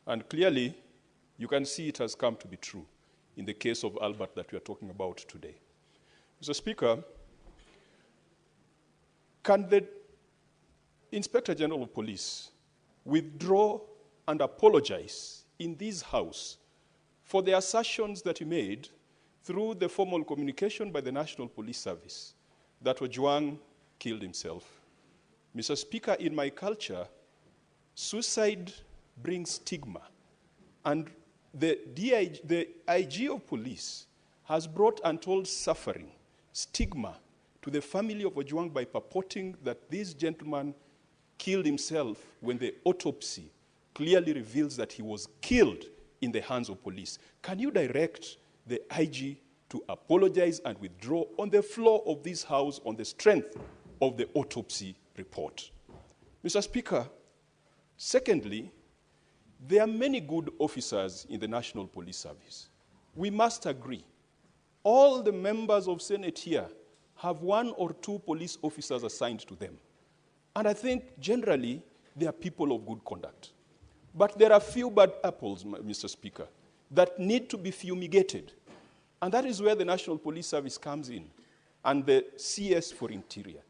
And clearly, you can see it has come to be true in the case of Albert that we are talking about today. Mr. Speaker, can the Inspector General of Police withdraw and apologize in this House for the assertions that he made through the formal communication by the National Police Service that Ojwang killed himself? Mr. Speaker, in my culture, suicide brings stigma. And the IG of police has brought untold suffering, stigma, to the family of Ojwang by purporting that this gentleman killed himself when the autopsy clearly reveals that he was killed in the hands of police. Can you direct the IG to apologize and withdraw on the floor of this House on the strength of the autopsy report? Mr. Speaker, secondly, there are many good officers in the National Police Service. We must agree. All the members of Senate here have 1 or 2 police officers assigned to them. And I think generally they are people of good conduct. But there are few bad apples, Mr. Speaker, that need to be fumigated. And that is where the National Police Service comes in, and the CS for Interior.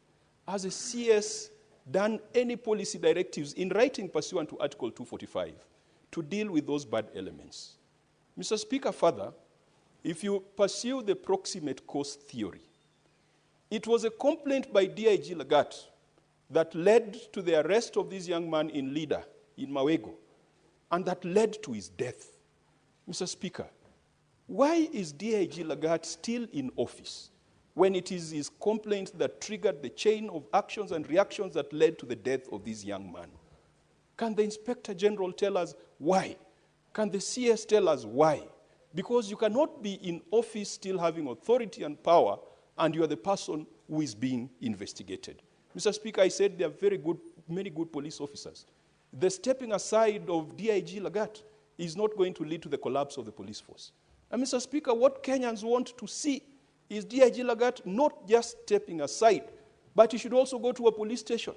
Has a CS done any policy directives in writing pursuant to Article 245 to deal with those bad elements? Mr. Speaker, further, if you pursue the proximate cause theory, it was a complaint by DIG Lagat that led to the arrest of this young man in Lida, in Mawego, and that led to his death. Mr. Speaker, why is DIG Lagat still in office when it is his complaint that triggered the chain of actions and reactions that led to the death of this young man? Can the Inspector General tell us why? Can the CS tell us why? Because you cannot be in office still having authority and power, and you are the person who is being investigated. Mr. Speaker, I said there are many good police officers. The stepping aside of DIG Lagat is not going to lead to the collapse of the police force. And Mr. Speaker, what Kenyans want to see is DIG Lagat not just stepping aside, but he should also go to a police station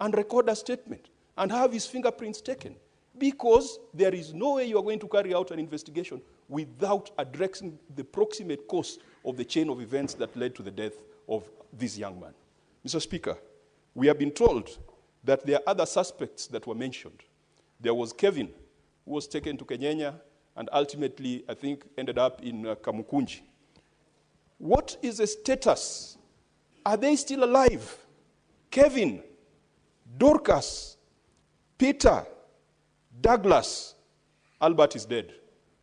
and record a statement and have his fingerprints taken, because there is no way you are going to carry out an investigation without addressing the proximate cause of the chain of events that led to the death of this young man. Mr. Speaker, we have been told that there are other suspects that were mentioned. There was Kevin, who was taken to Kenyanya and ultimately, I think, ended up in Kamukunji. What is the status? Are they still alive? Kevin, Dorcas, Peter, Douglas, Albert is dead.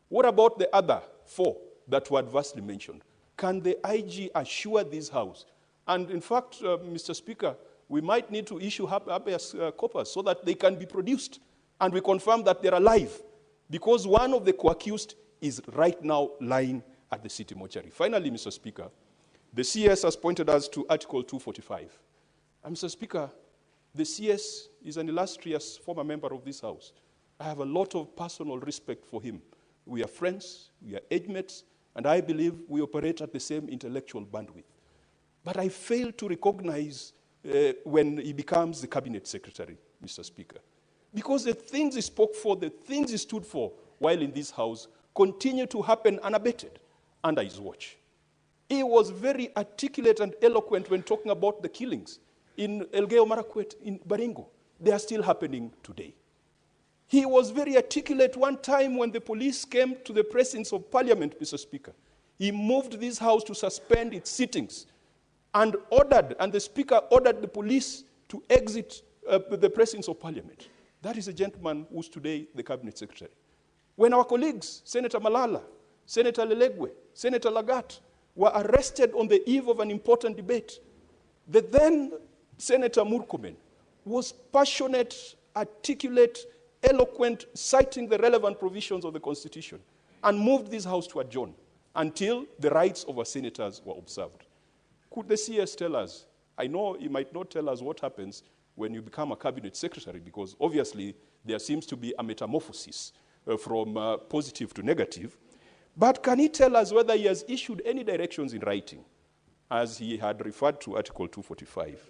What about the other 4 that were adversely mentioned? Can the IG assure this House? And in fact, Mr. Speaker, we might need to issue habeas corpus so that they can be produced and we confirm that they're alive, because one of the co-accused is right now lying at the city mortuary. Finally, Mr. Speaker, the CS has pointed us to Article 245. And Mr. Speaker, the CS is an illustrious former member of this House. I have a lot of personal respect for him. We are friends, we are age mates, and I believe we operate at the same intellectual bandwidth. But I fail to recognize when he becomes the cabinet secretary, Mr. Speaker. Because the things he spoke for, the things he stood for while in this House continue to happen unabated under his watch. He was very articulate and eloquent when talking about the killings in Elgeyo Marakwet, in Baringo. They are still happening today. He was very articulate one time when the police came to the presence of Parliament, Mr. Speaker. He moved this House to suspend its sittings and the Speaker ordered the police to exit the presence of Parliament. That is a gentleman who's today the Cabinet Secretary. When our colleagues, Senator Malala, Senator Lelegwe, Senator Lagat, were arrested on the eve of an important debate, the then Senator Murkomen was passionate, articulate, eloquent, citing the relevant provisions of the Constitution, and moved this House to adjourn until the rights of our senators were observed. Could the CS tell us? I know he might not tell us what happens when you become a cabinet secretary, because obviously there seems to be a metamorphosis from positive to negative. But can he tell us whether he has issued any directions in writing, as he had referred to Article 245?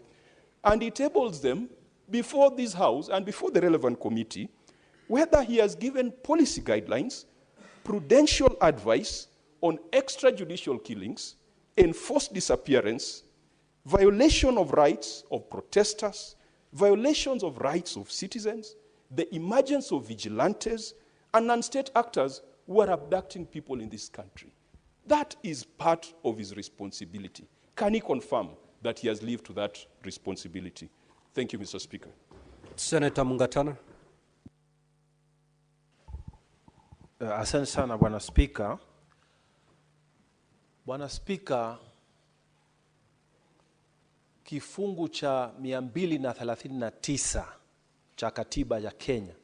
And he tables them before this House and before the relevant committee whether he has given policy guidelines, prudential advice on extrajudicial killings, enforced disappearance, violation of rights of protesters, violations of rights of citizens, the emergence of vigilantes, and non-state actors who are abducting people in this country. That is part of his responsibility. Can he confirm that he has lived to that responsibility? Thank you, Mr. Speaker. Senator Mungatana. Asante sana Bwana Spika. Bwana Spika, kifungu cha 239 cha katiba ya Kenya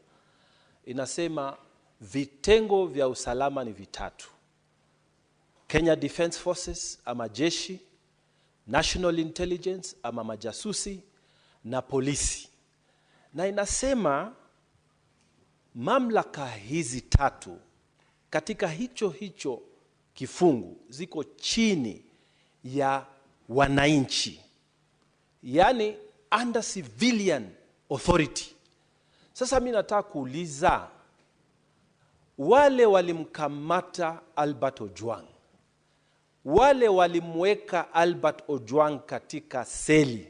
inasema vitengo vya usalama ni vitatu: Kenya Defence Forces ama jeshi, National Intelligence ama majasusi, na polisi. Na inasema mamlaka hizi tatu katika hicho kifungu ziko chini ya wananchi, yani under civilian authority. Sasa mimi nataka kuuliza, wale walimkamata Albert Ojwang, wale walimweka Albert Ojwang katika seli,